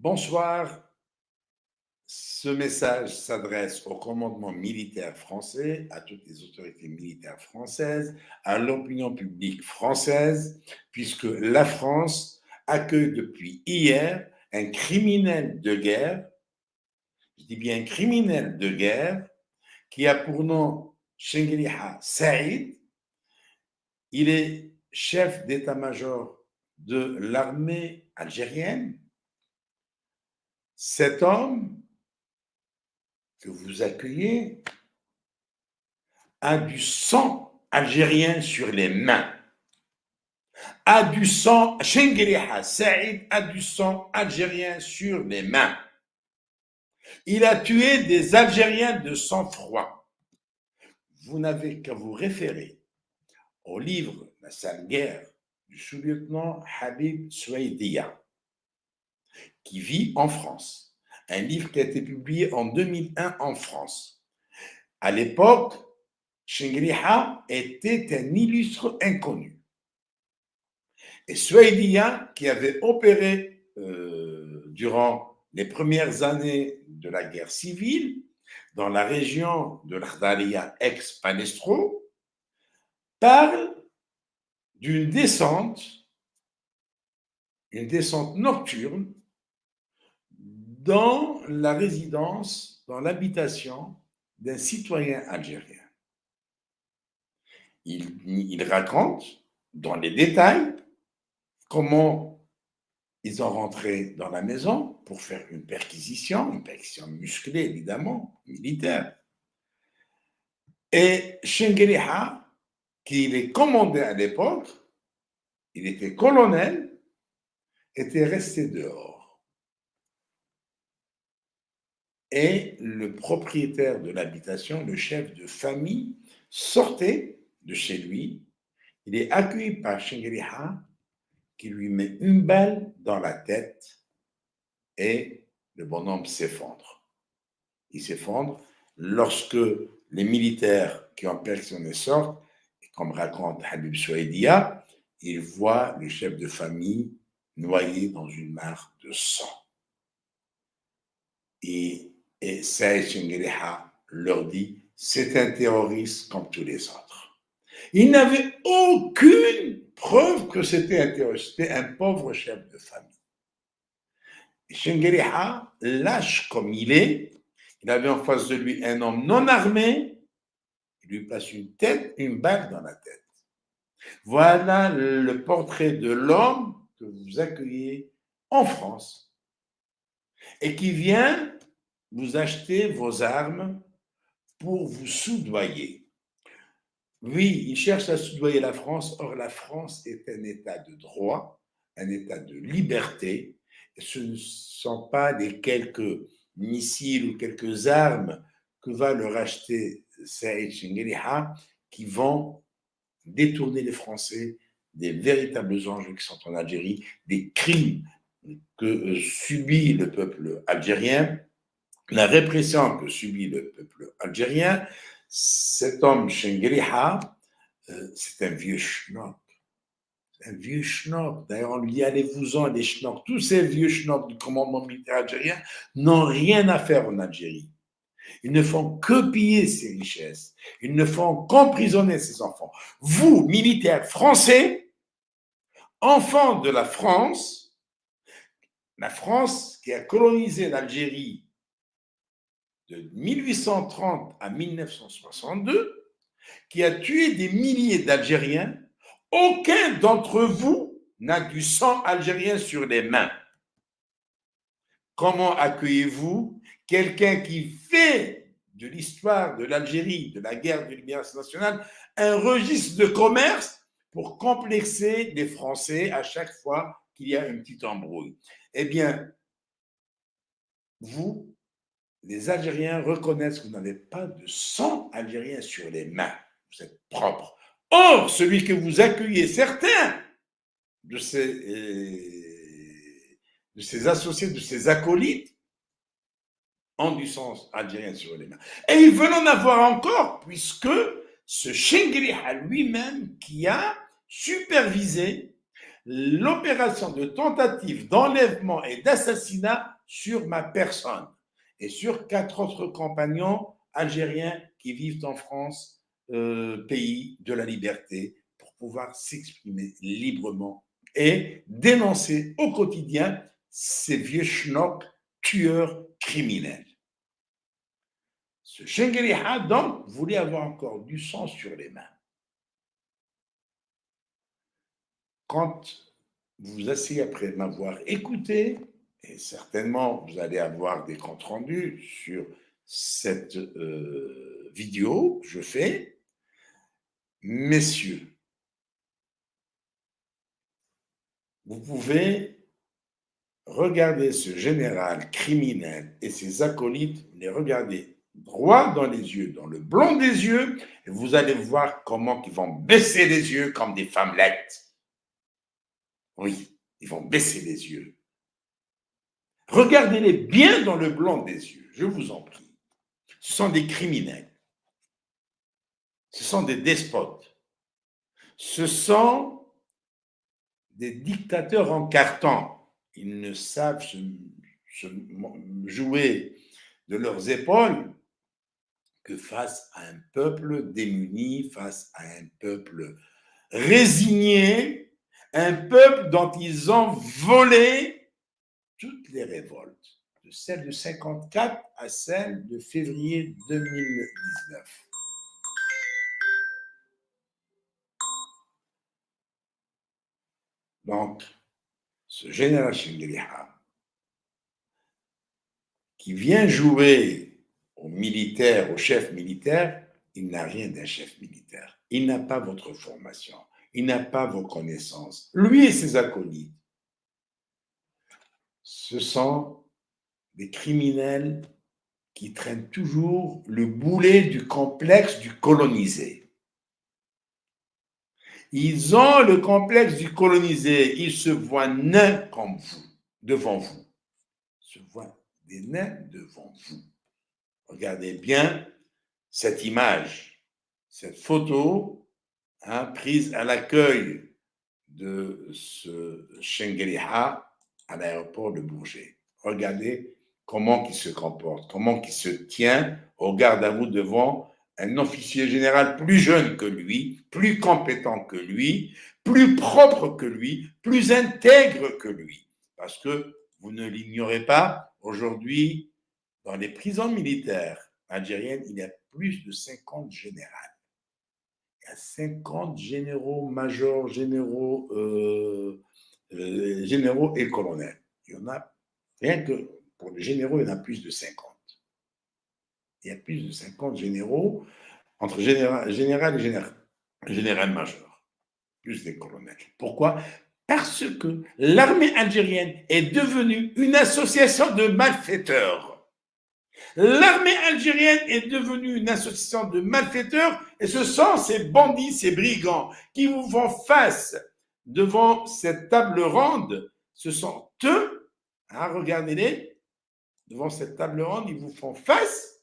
Bonsoir, ce message s'adresse au commandement militaire français, à toutes les autorités militaires françaises, à l'opinion publique française, puisque la France accueille depuis hier un criminel de guerre, je dis bien criminel de guerre, qui a pour nom Chengueliha Saïd. Il est chef d'état-major de l'armée algérienne. Cet homme que vous accueillez a du sang algérien sur les mains. A du sang, Chengueliha Saïd a du sang algérien sur les mains. Il a tué des Algériens de sang-froid. Vous n'avez qu'à vous référer au livre La sale guerre du sous-lieutenant Habib Soueidia, qui vit en France. Un livre qui a été publié en 2001 en France. À l'époque, Chengueliha était un illustre inconnu. Et Soueidia, qui avait opéré durant les premières années de la guerre civile dans la région de l'Ardalia ex-Palestro, parle d'une descente nocturne dans la résidence, dans l'habitation d'un citoyen algérien. Il raconte dans les détails comment ils ont rentré dans la maison pour faire une perquisition musclée évidemment, militaire. Et Chengueliha, qui les commandait à l'époque, il était colonel, était resté dehors. Et le propriétaire de l'habitation, le chef de famille, sortait de chez lui. Il est accueilli par Chengueliha, qui lui met une balle dans la tête et le bonhomme s'effondre. Il s'effondre lorsque les militaires qui ont perquisitionné sortent, et comme raconte Habib Soueidia, ils voient le chef de famille noyé dans une mare de sang. Et Saïd Chengueliha leur dit, c'est un terroriste comme tous les autres. Il n'avait aucune preuve que c'était un terroriste, c'était un pauvre chef de famille. Chengueliha, lâche comme il est, il avait en face de lui un homme non armé, il lui place une balle dans la tête. Voilà le portrait de l'homme que vous accueillez en France et qui vient vous acheter vos armes pour vous soudoyer. Oui, il cherche à soudoyer la France, or la France est un état de droit, un état de liberté. Ce ne sont pas les quelques missiles ou quelques armes que va leur acheter Saïd Chengueliha qui vont détourner les Français des véritables enjeux qui sont en Algérie, des crimes que subit le peuple algérien, la répression que subit le peuple algérien. Cet homme Chengueliha, c'est un vieux schnock. Un vieux schnock. D'ailleurs, on lui dit, allez-vous-en, les schnocks. Tous ces vieux schnocks du commandement militaire algérien n'ont rien à faire en Algérie. Ils ne font que piller ses richesses. Ils ne font qu'emprisonner ses enfants. Vous, militaires français, enfants de la France qui a colonisé l'Algérie de 1830 à 1962, qui a tué des milliers d'Algériens, aucun d'entre vous n'a du sang algérien sur les mains. Comment accueillez-vous quelqu'un qui fait de l'histoire de l'Algérie, de la guerre de libération nationale, un registre de commerce pour complexer les Français à chaque fois qu'il y a une petite embrouille? Eh bien, vous, les Algériens reconnaissent que vous n'avez pas de sang algérien sur les mains. Vous êtes propre. Or, celui que vous accueillez, certains de ces associés, de ces acolytes, ont du sang algérien sur les mains. Et ils veulent en avoir encore, puisque ce Chengueliha lui-même qui a supervisé l'opération de tentative d'enlèvement et d'assassinat sur ma personne et sur 4 autres compagnons algériens qui vivent en France, pays de la liberté, pour pouvoir s'exprimer librement et dénoncer au quotidien ces vieux schnocks tueurs criminels. Ce Chengueliha, donc, voulait avoir encore du sang sur les mains. Quand vous vous asseyez après m'avoir écouté, et certainement vous allez avoir des comptes rendus sur cette vidéo que je fais, messieurs, vous pouvez regarder ce général criminel et ses acolytes, les regarder droit dans les yeux, dans le blanc des yeux, et vous allez voir comment ils vont baisser les yeux comme des femmelettes. Oui, ils vont baisser les yeux. Regardez-les bien dans le blanc des yeux, je vous en prie. Ce sont des criminels. Ce sont des despotes. Ce sont des dictateurs en carton. Ils ne savent se jouer de leurs épaules que face à un peuple démuni, face à un peuple résigné, un peuple dont ils ont volé toutes les révoltes, de celle de 1954 à celle de février 2019. Donc, ce général Chengueliha, qui vient jouer aux militaires, au chef militaire, il n'a rien d'un chef militaire. Il n'a pas votre formation. Il n'a pas vos connaissances. Lui et ses acolytes, ce sont des criminels qui traînent toujours le boulet du complexe du colonisé. Ils ont le complexe du colonisé. Ils se voient nains comme vous, devant vous. Ils se voient des nains devant vous. Regardez bien cette image, cette photo prise à l'accueil de ce Chengueliha à l'aéroport de Bourget. Regardez comment il se comporte, comment il se tient au garde à vous devant un officier général plus jeune que lui, plus compétent que lui, plus propre que lui, plus intègre que lui. Parce que vous ne l'ignorez pas, aujourd'hui, dans les prisons militaires algériennes, il y a plus de 50 généraux. Il y a 50 généraux, majors, généraux, généraux et colonels. Il y en a, rien que pour les généraux, il y en a plus de 50. Il y a plus de 50 généraux, entre général et général-major, plus des colonels. Pourquoi? Parce que l'armée algérienne est devenue une association de malfaiteurs. L'armée algérienne est devenue une association de malfaiteurs et ce sont ces bandits, ces brigands qui vous font face devant cette table ronde. Ce sont eux, regardez-les, devant cette table ronde, ils vous font face.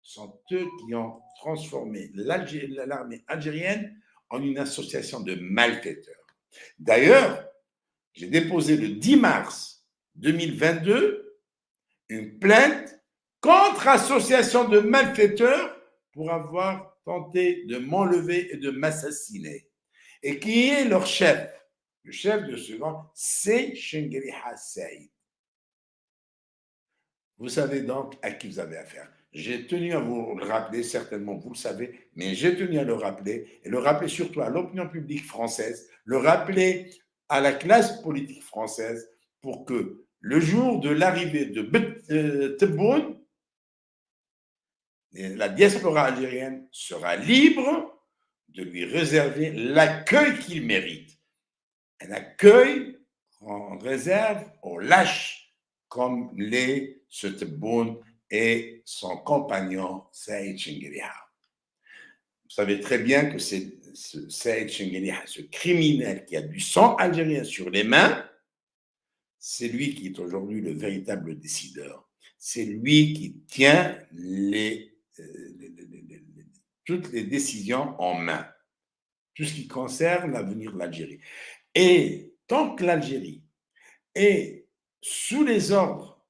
Ce sont eux qui ont transformé l'armée algérienne en une association de malfaiteurs. D'ailleurs, j'ai déposé le 10 mars 2022 une plainte contre association de malfaiteurs pour avoir tenté de m'enlever et de m'assassiner. Et qui est leur chef? Le chef de ce gang, c'est Chengueliha Saïd. Vous savez donc à qui vous avez affaire. J'ai tenu à vous le rappeler, certainement vous le savez, mais j'ai tenu à le rappeler, et le rappeler surtout à l'opinion publique française, le rappeler à la classe politique française pour que le jour de l'arrivée de Tebboune, la diaspora algérienne sera libre de lui réserver l'accueil qu'il mérite. Un accueil qu'on réserve aux lâches comme ce Tebboune et son compagnon Saïd Chengueliha. Vous savez très bien que c'est Saïd Chengueliha, ce criminel qui a du sang algérien sur les mains, c'est lui qui est aujourd'hui le véritable décideur. C'est lui qui tient toutes les décisions en main, tout ce qui concerne l'avenir de l'Algérie. Et tant que l'Algérie est sous les ordres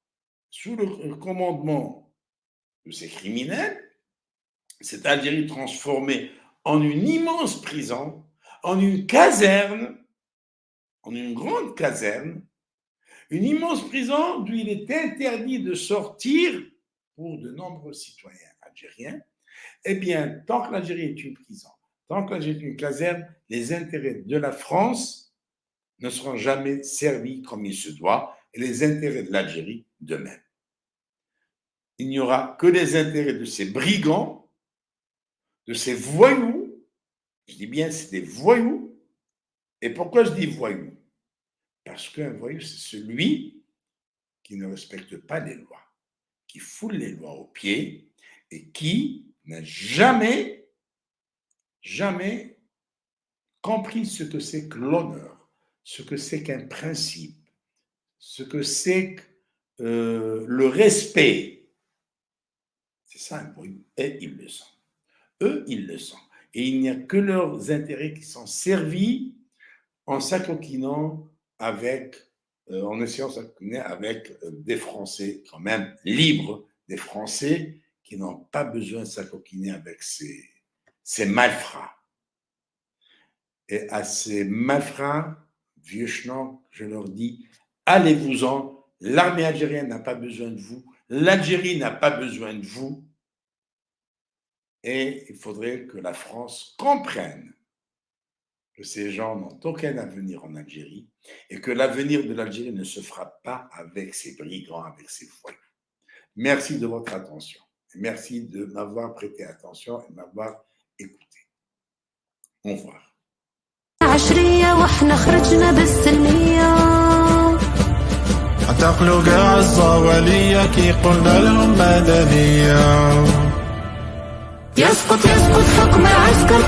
sous le commandement de ces criminels, cette Algérie transformée en une immense prison, en une caserne, en une grande caserne, une immense prison d'où il est interdit de sortir pour de nombreux citoyens algériens. Eh bien, tant que l'Algérie est une prison, tant que l'Algérie est une caserne, les intérêts de la France ne seront jamais servis comme il se doit, et les intérêts de l'Algérie de même. Il n'y aura que les intérêts de ces brigands, de ces voyous. Je dis bien, c'est des voyous. Et pourquoi je dis voyous? Parce qu'un voyou, c'est celui qui ne respecte pas les lois, qui foule les lois aux pieds et qui n'a jamais compris ce que c'est que l'honneur, ce que c'est qu'un principe, ce que c'est que le respect. C'est ça un voyou, et ils le sont. Eux, ils le sont. Et il n'y a que leurs intérêts qui sont servis en s'acoquinant avec, en essayant de s'acoquiner avec des Français quand même libres, des Français qui n'ont pas besoin de s'acoquiner avec ces malfrats. Et à ces malfrats, vieux chenons, je leur dis, allez-vous-en, l'armée algérienne n'a pas besoin de vous, l'Algérie n'a pas besoin de vous, et il faudrait que la France comprenne que ces gens n'ont aucun avenir en Algérie et que l'avenir de l'Algérie ne se fera pas avec ces brigands, avec ces voyous. Merci de votre attention. Merci de m'avoir prêté attention et de m'avoir écouté. Au revoir. اعتقلوا قاع الزوالية كي قلنا لهم مدنية يسقط حكم عسكر